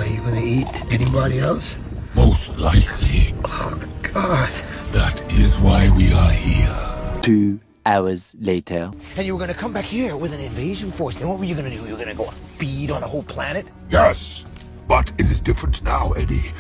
Are you gonna eat anybody else? Most likely. Oh, God. That is why we are here. 2 hours later. And you were gonna come back here with an invasion force. Then what were you gonna do? You were gonna go feed on the whole planet? Yes, but it is different now, Eddie.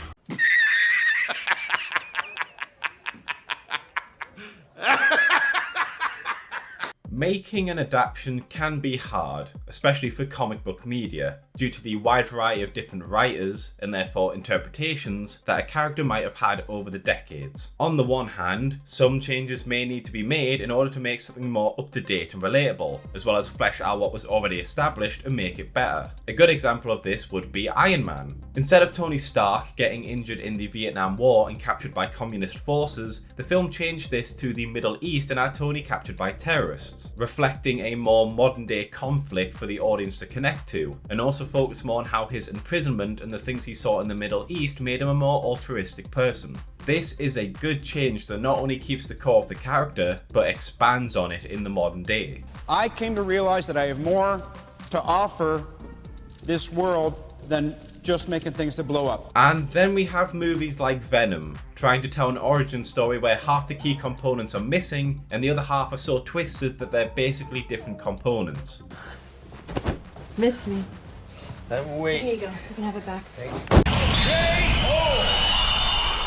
Making an adaptation can be hard, especially for comic book media, due to the wide variety of different writers and therefore interpretations that a character might have had over the decades. On the one hand, some changes may need to be made in order to make something more up to date and relatable, as well as flesh out what was already established and make it better. A good example of this would be Iron Man. Instead of Tony Stark getting injured in the Vietnam War and captured by communist forces, the film changed this to the Middle East and had Tony captured by terrorists, reflecting a more modern day conflict for the audience to connect to, and also focus more on how his imprisonment and the things he saw in the Middle East made him a more altruistic person. This is a good change that not only keeps the core of the character, but expands on it in the modern day. I came to realize that I have more to offer this world than just making things to blow up. And then we have movies like Venom, trying to tell an origin story where half the key components are missing and the other half are so twisted that they're basically different components. Miss me. Wait. Here you go. You can have it back.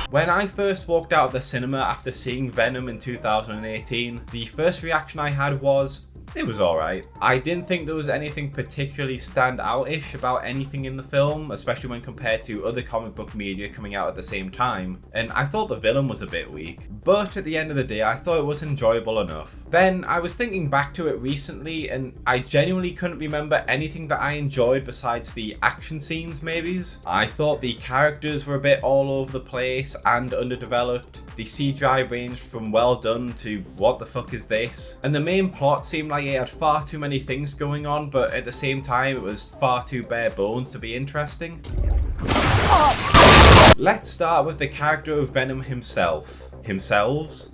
When I first walked out of the cinema after seeing Venom in 2018, the first reaction I had was, it was alright. I didn't think there was anything particularly stand-out-ish about anything in the film, especially when compared to other comic book media coming out at the same time, and I thought the villain was a bit weak. But at the end of the day, I thought it was enjoyable enough. Then I was thinking back to it recently, and I genuinely couldn't remember anything that I enjoyed besides the action scenes, maybes. I thought the characters were a bit all over the place and underdeveloped. The CGI ranged from well done to what the fuck is this? And the main plot seemed like it had far too many things going on, but at the same time it was far too bare bones to be interesting. Let's start with the character of Venom himself. Themselves?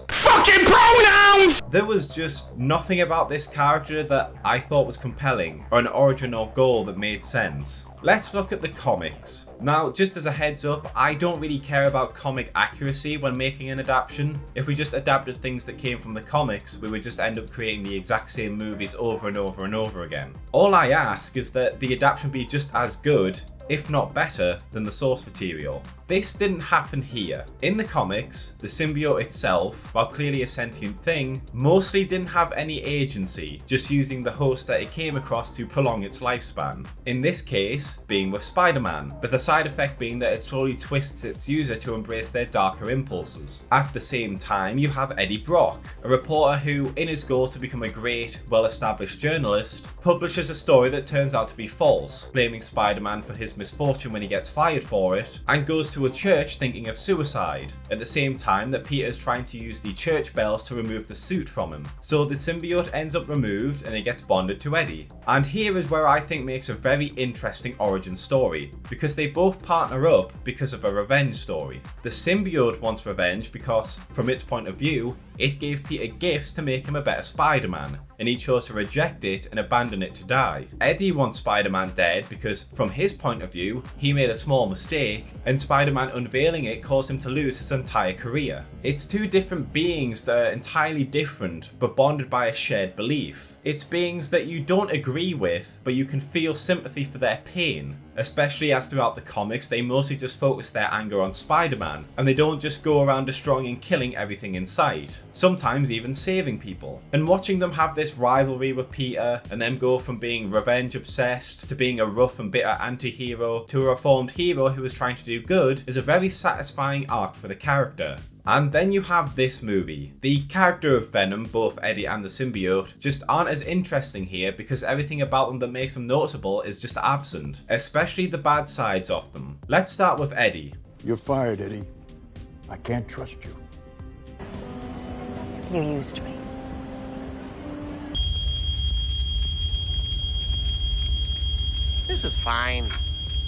Fucking pronouns! There was just nothing about this character that I thought was compelling, or an origin or goal that made sense. Let's look at the comics. Now, just as a heads up, I don't really care about comic accuracy when making an adaptation. If we just adapted things that came from the comics, we would just end up creating the exact same movies over and over and over again. All I ask is that the adaptation be just as good, if not better, than the source material. This didn't happen here. In the comics, the symbiote itself, while clearly a sentient thing, mostly didn't have any agency, just using the host that it came across to prolong its lifespan. In this case, being with Spider-Man, but the side effect being that it slowly twists its user to embrace their darker impulses. At the same time, you have Eddie Brock, a reporter who, in his goal to become a great, well-established journalist, publishes a story that turns out to be false, blaming Spider-Man for his misfortune when he gets fired for it, and goes to a church thinking of suicide, at the same time that Peter is trying to use the church bells to remove the suit from him. So the symbiote ends up removed and it gets bonded to Eddie. And here is where I think makes a very interesting origin story, because they both partner up because of a revenge story. The symbiote wants revenge because, from its point of view, it gave Peter gifts to make him a better Spider-Man, and he chose to reject it and abandon it to die. Eddie wants Spider-Man dead because, from his point of view, he made a small mistake, and Spider-Man unveiling it caused him to lose his entire career. It's two different beings that are entirely different, but bonded by a shared belief. It's beings that you don't agree with, but you can feel sympathy for their pain. Especially as throughout the comics, they mostly just focus their anger on Spider-Man, and they don't just go around destroying and killing everything in sight, sometimes even saving people. And watching them have this rivalry with Peter, and them go from being revenge obsessed to being a rough and bitter anti-hero to a reformed hero who is trying to do good, is a very satisfying arc for the character. And then you have this movie. The character of Venom, both Eddie and the symbiote, just aren't as interesting here because everything about them that makes them noticeable is just absent, especially the bad sides of them. Let's start with Eddie. You're fired, Eddie. I can't trust you. You used me. This is fine.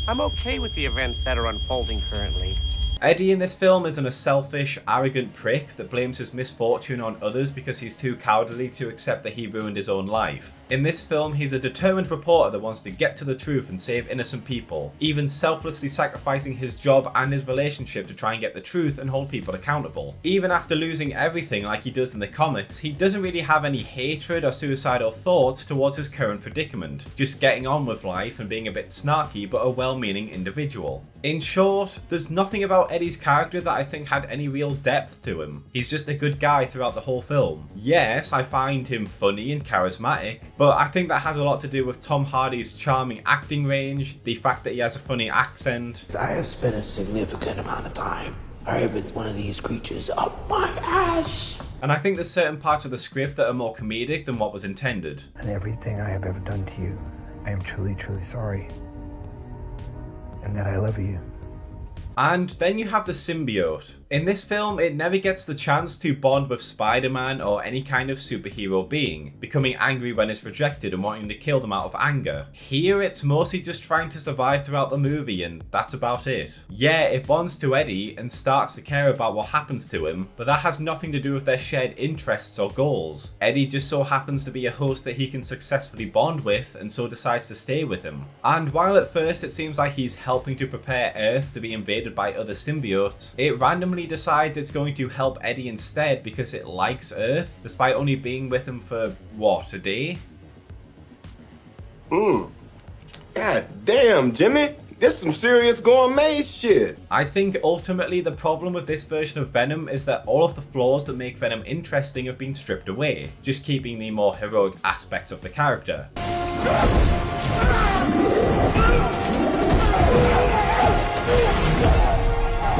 I'm okay with the events that are unfolding currently. Eddie in this film isn't a selfish, arrogant prick that blames his misfortune on others because he's too cowardly to accept that he ruined his own life. In this film, he's a determined reporter that wants to get to the truth and save innocent people, even selflessly sacrificing his job and his relationship to try and get the truth and hold people accountable. Even after losing everything like he does in the comics, he doesn't really have any hatred or suicidal thoughts towards his current predicament, just getting on with life and being a bit snarky but a well-meaning individual. In short, there's nothing about Eddie's character that I think had any real depth to him. He's just a good guy throughout the whole film. Yes, I find him funny and charismatic, but I think that has a lot to do with Tom Hardy's charming acting range, the fact that he has a funny accent. I have spent a significant amount of time with one of these creatures up my ass. And I think there's certain parts of the script that are more comedic than what was intended. And everything I have ever done to you, I am truly, truly sorry. And that I love you. And then you have the symbiote. In this film, it never gets the chance to bond with Spider-Man or any kind of superhero being, becoming angry when it's rejected and wanting to kill them out of anger. Here, it's mostly just trying to survive throughout the movie, and that's about it. Yeah, it bonds to Eddie and starts to care about what happens to him, but that has nothing to do with their shared interests or goals. Eddie just so happens to be a host that he can successfully bond with, and so decides to stay with him. And while at first it seems like he's helping to prepare Earth to be invaded by other symbiotes, it randomly decides it's going to help Eddie instead because it likes Earth, despite only being with him for, what, a day? God damn, Jimmy. This some serious gourmet shit. I think ultimately the problem with this version of Venom is that all of the flaws that make Venom interesting have been stripped away, just keeping the more heroic aspects of the character.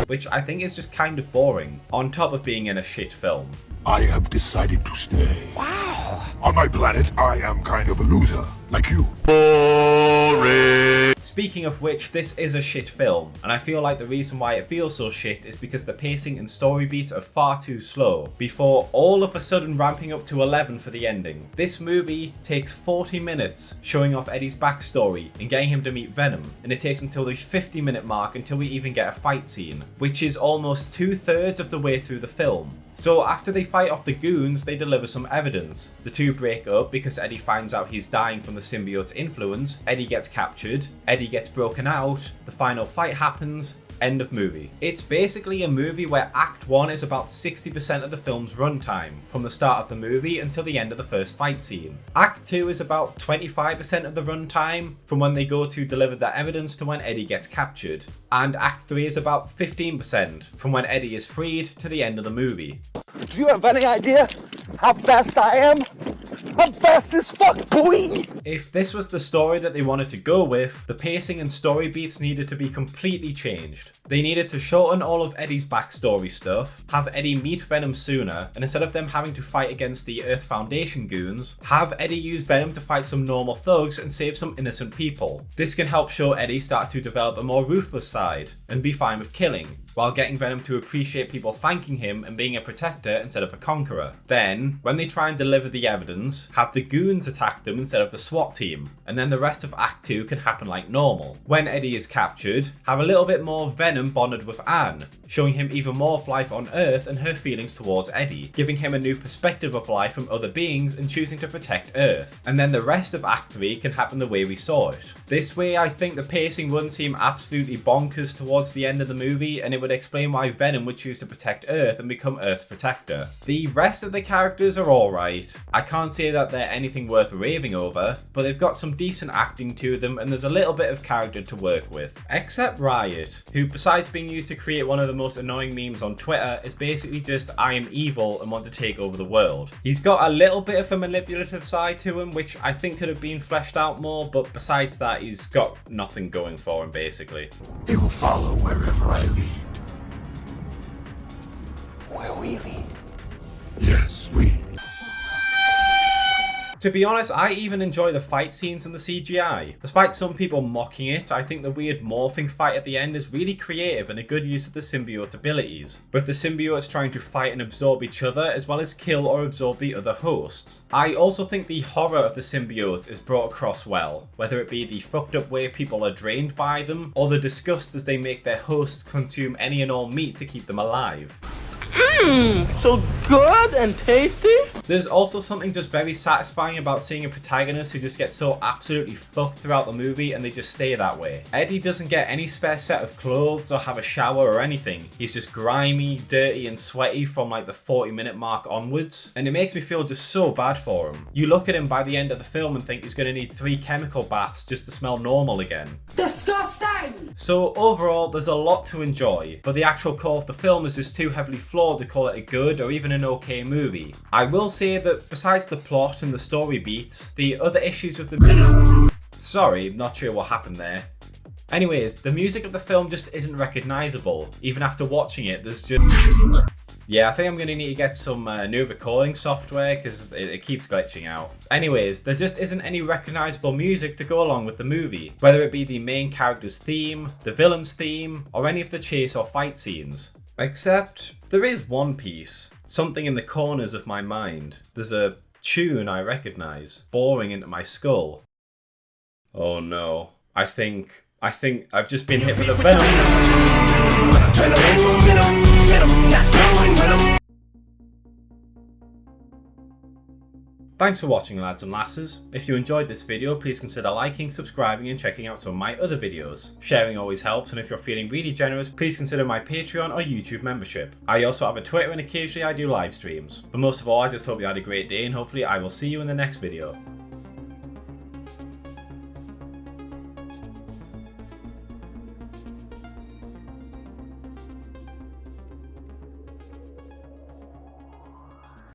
Which I think is just kind of boring, on top of being in a shit film. I have decided to stay. Wow. On my planet, I am kind of a loser, like you. Boring. Speaking of which, this is a shit film, and I feel like the reason why it feels so shit is because the pacing and story beats are far too slow, before all of a sudden ramping up to 11 for the ending. This movie takes 40 minutes showing off Eddie's backstory and getting him to meet Venom, and it takes until the 50-minute mark until we even get a fight scene, which is almost 2/3 of the way through the film. So after they fight off the goons, they deliver some evidence. The two break up because Eddie finds out he's dying from the symbiote's influence, Eddie gets captured, Eddie gets broken out, the final fight happens, end of movie. It's basically a movie where Act 1 is about 60% of the film's runtime, from the start of the movie until the end of the first fight scene. Act 2 is about 25% of the runtime, from when they go to deliver the evidence to when Eddie gets captured. And Act 3 is about 15%, from when Eddie is freed to the end of the movie. Do you have any idea how fast I am? I'm fast as fuck, boy! If this was the story that they wanted to go with, the pacing and story beats needed to be completely changed. They needed to shorten all of Eddie's backstory stuff, have Eddie meet Venom sooner, and instead of them having to fight against the Earth Foundation goons, have Eddie use Venom to fight some normal thugs and save some innocent people. This can help show Eddie start to develop a more ruthless side, and be fine with killing, while getting Venom to appreciate people thanking him and being a protector instead of a conqueror. Then, when they try and deliver the evidence, have the goons attack them instead of the SWAT team, and then the rest of Act 2 can happen like normal. When Eddie is captured, have a little bit more Venom bonded with Anne, showing him even more of life on Earth and her feelings towards Eddie, giving him a new perspective of life from other beings and choosing to protect Earth. And then the rest of Act 3 can happen the way we saw it. This way, I think the pacing wouldn't seem absolutely bonkers towards the end of the movie, and it would explain why Venom would choose to protect Earth and become Earth's protector. The rest of the characters are alright. I can't say that they're anything worth raving over, but they've got some decent acting to them and there's a little bit of character to work with. Except Riot, who besides being used to create one of the most annoying memes on Twitter, is basically just I am evil and want to take over the world. He's got a little bit of a manipulative side to him, which I think could have been fleshed out more, but besides that, he's got nothing going for him basically. They will follow wherever I lead. Where we lead? Yes, we. To be honest, I even enjoy the fight scenes and the CGI. Despite some people mocking it, I think the weird morphing fight at the end is really creative and a good use of the symbiote abilities, with the symbiotes trying to fight and absorb each other as well as kill or absorb the other hosts. I also think the horror of the symbiotes is brought across well, whether it be the fucked up way people are drained by them, or the disgust as they make their hosts consume any and all meat to keep them alive. So good and tasty? There's also something just very satisfying about seeing a protagonist who just gets so absolutely fucked throughout the movie and they just stay that way. Eddie doesn't get any spare set of clothes or have a shower or anything. He's just grimy, dirty and sweaty from like the 40-minute mark onwards, and it makes me feel just so bad for him. You look at him by the end of the film and think he's going to need 3 chemical baths just to smell normal again. Disgusting! So overall, there's a lot to enjoy, but the actual core of the film is just too heavily flawed to call it a good or even an okay movie. I will say that besides the plot and the story beats, the other issues with the... Sorry, not sure what happened there. Anyways, the music of the film just isn't recognisable. Even after watching it, there's just... Yeah, I think I'm going to need to get some new recording software because it keeps glitching out. Anyways, there just isn't any recognisable music to go along with the movie, whether it be the main character's theme, the villain's theme, or any of the chase or fight scenes. Except, there is one piece, something in the corners of my mind. There's a tune I recognise, boring into my skull. Oh no, I think I've just been hit with a Venom. Thanks for watching, lads and lasses. If you enjoyed this video, please consider liking, subscribing and checking out some of my other videos. Sharing always helps, and if you're feeling really generous, please consider my Patreon or YouTube membership. I also have a Twitter and occasionally I do live streams. But most of all, I just hope you had a great day and hopefully I will see you in the next video.